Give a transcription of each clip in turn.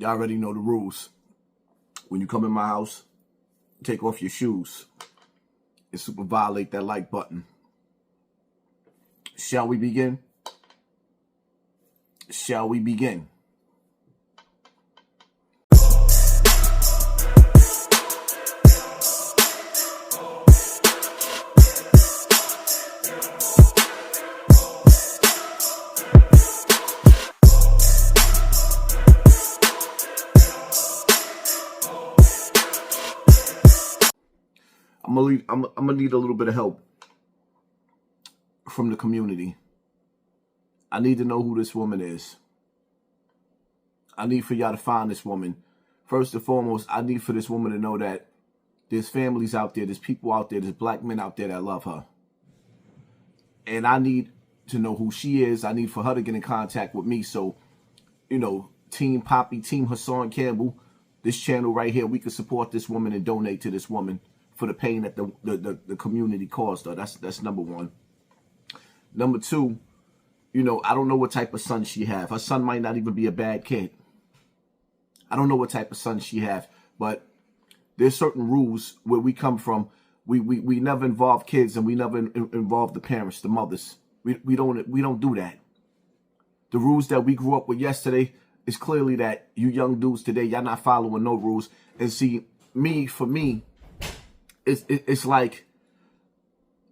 Y'all already know the rules. When you come in my house, take off your shoes and super violate that like button. Shall we begin? Shall we begin? I'm gonna need a little bit of help from the community. I need to know who this woman is. I need for y'all to find this woman. First and foremost, I need for this woman to know that there's families out there, there's people out there, there's black men out there that love her. And I need to know who she is. I need for her to get in contact with me. So, you know, Team Poppy, Team Hassan Campbell, this channel right here, we can support this woman and donate to this woman for the pain that the community caused her. That's number one. Number two, you know, I don't know what type of son she have. Her son might not even be a bad kid. I don't know what type of son she have, but there's certain rules where we come from. We never involve kids, and we never involve the parents, the mothers. We don't do that. The rules that we grew up with yesterday is clearly that you young dudes today, y'all not following no rules. And see, for me, it's like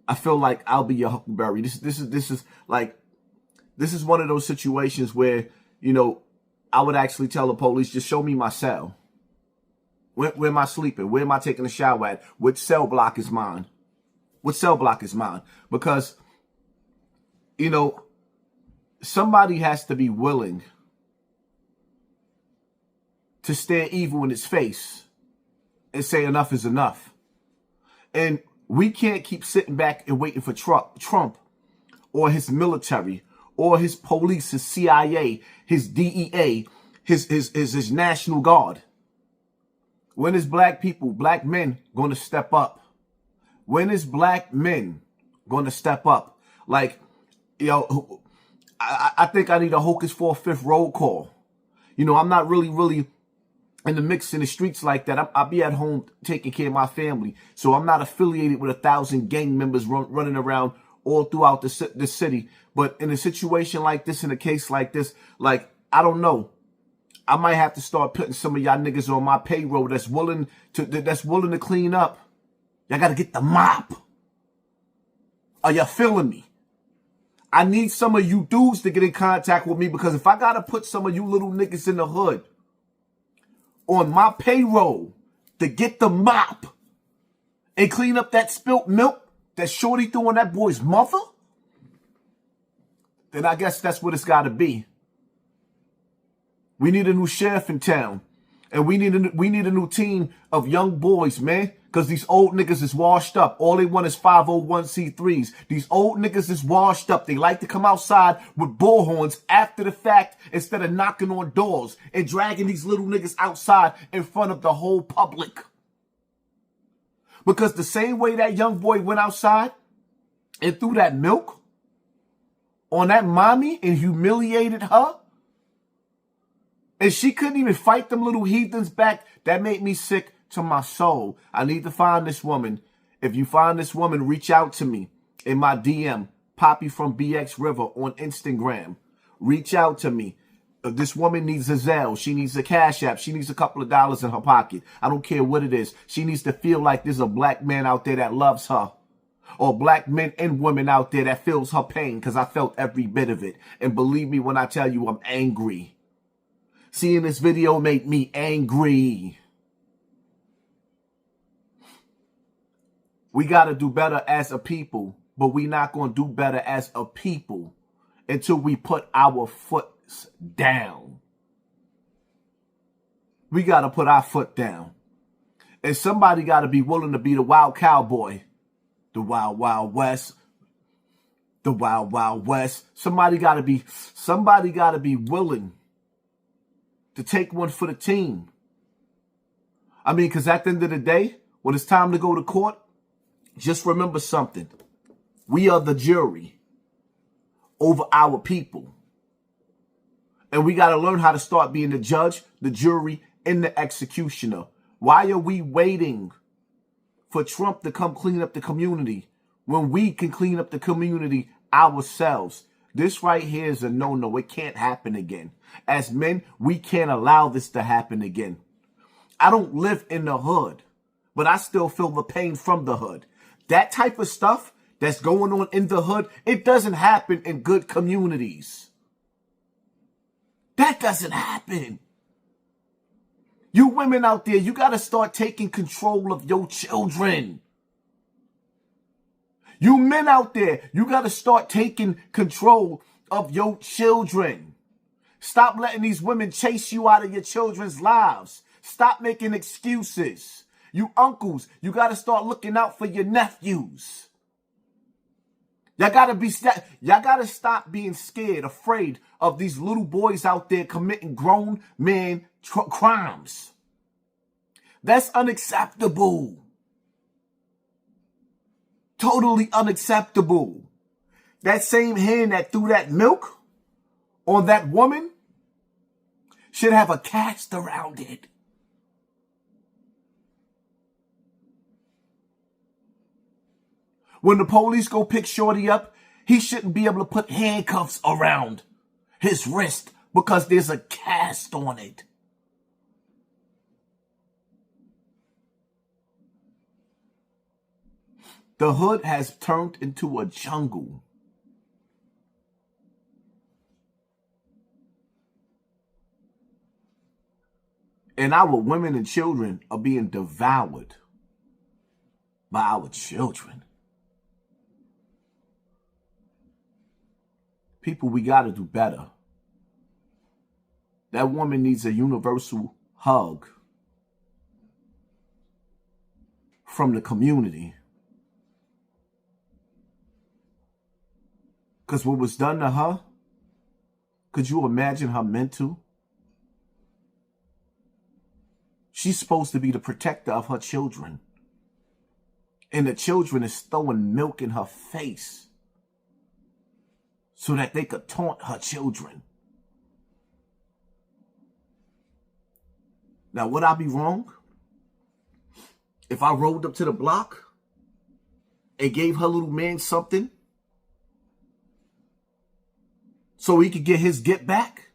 I feel like I'll be your huckleberry. This is one of those situations where, you know, I would actually tell the police, just show me my cell. Where am I sleeping? Where am I taking a shower at? Which cell block is mine? Which cell block is mine? Because, you know, somebody has to be willing to stare evil in its face and say enough is enough. And we can't keep sitting back and waiting for Trump or his military or his police, his CIA, his DEA, his National Guard. When is black people, black men going to step up? When is black men going to step up? Like, you know, I think I need a Hocus for a fifth roll call. You know, I'm not really in the mix in the streets like that. I'll be at home taking care of my family. So I'm not affiliated with 1,000 gang members running around all throughout the city. But in a situation like this, in a case like this, like, I don't know. I might have to start putting some of y'all niggas on my payroll that's willing to clean up. Y'all got to get the mop. Are y'all feeling me? I need some of you dudes to get in contact with me, because if I got to put some of you little niggas in the hood on my payroll to get the mop and clean up that spilt milk that Shorty threw on that boy's mother, then I guess that's what it's got to be. We need a new sheriff in town, and we need a new team of young boys, man, because these old niggas is washed up. All they want is 501c3s. These old niggas is washed up. They like to come outside with bullhorns after the fact instead of knocking on doors and dragging these little niggas outside in front of the whole public. Because the same way that young boy went outside and threw that milk on that mommy and humiliated her, and she couldn't even fight them little heathens back, that made me sick to my soul. I need to find this woman. If you find this woman, reach out to me in my DM, Poppy from BX River on Instagram. Reach out to me. If this woman needs a Zelle, she needs a Cash App, she needs a couple of dollars in her pocket. I don't care what it is. She needs to feel like there's a black man out there that loves her. Or black men and women out there that feels her pain, because I felt every bit of it. And believe me when I tell you, I'm angry. Seeing this video made me angry. We got to do better as a people, but we not going to do better as a people until we put our foots down. We got to put our foot down. And somebody got to be willing to be the wild cowboy, the wild, wild west, the wild, wild west. Somebody got to be willing to take one for the team. I mean, because at the end of the day, when it's time to go to court, just remember something. We are the jury over our people. And we got to learn how to start being the judge, the jury, and the executioner. Why are we waiting for Trump to come clean up the community when we can clean up the community ourselves? This right here is a no-no. It can't happen again. As men, we can't allow this to happen again. I don't live in the hood, but I still feel the pain from the hood. That type of stuff that's going on in the hood, it doesn't happen in good communities. That doesn't happen. You women out there, you got to start taking control of your children. You men out there, you got to start taking control of your children. Stop letting these women chase you out of your children's lives. Stop making excuses. You uncles, you got to start looking out for your nephews. Y'all got to stop being scared, afraid of these little boys out there committing grown man crimes. That's unacceptable. Totally unacceptable. That same hand that threw that milk on that woman should have a cast around it. When the police go pick Shorty up, he shouldn't be able to put handcuffs around his wrist because there's a cast on it. The hood has turned into a jungle. And our women and children are being devoured by our children. People, we got to do better. That woman needs a universal hug from the community. Because what was done to her, could you imagine her mental? She's supposed to be the protector of her children. And the children is throwing milk in her face so that they could taunt her children. Now, would I be wrong if I rolled up to the block and gave her little man something so he could get his get back?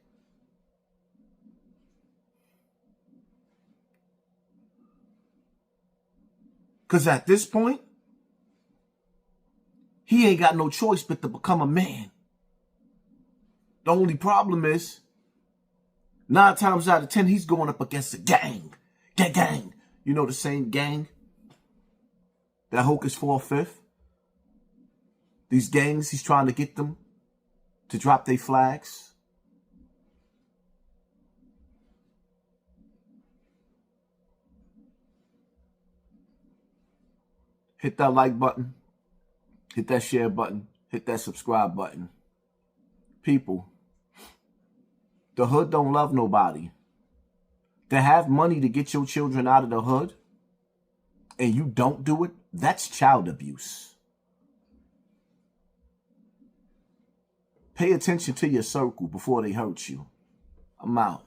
Because at this point, he ain't got no choice but to become a man. The only problem is, 9 times out of 10, he's going up against a gang. Gang. You know, the same gang that Hulk is 4/5. These gangs, he's trying to get them to drop their flags. Hit that like button. Hit that share button. Hit that subscribe button. People, the hood don't love nobody. To have money to get your children out of the hood and you don't do it, that's child abuse. Pay attention to your circle before they hurt you. I'm out.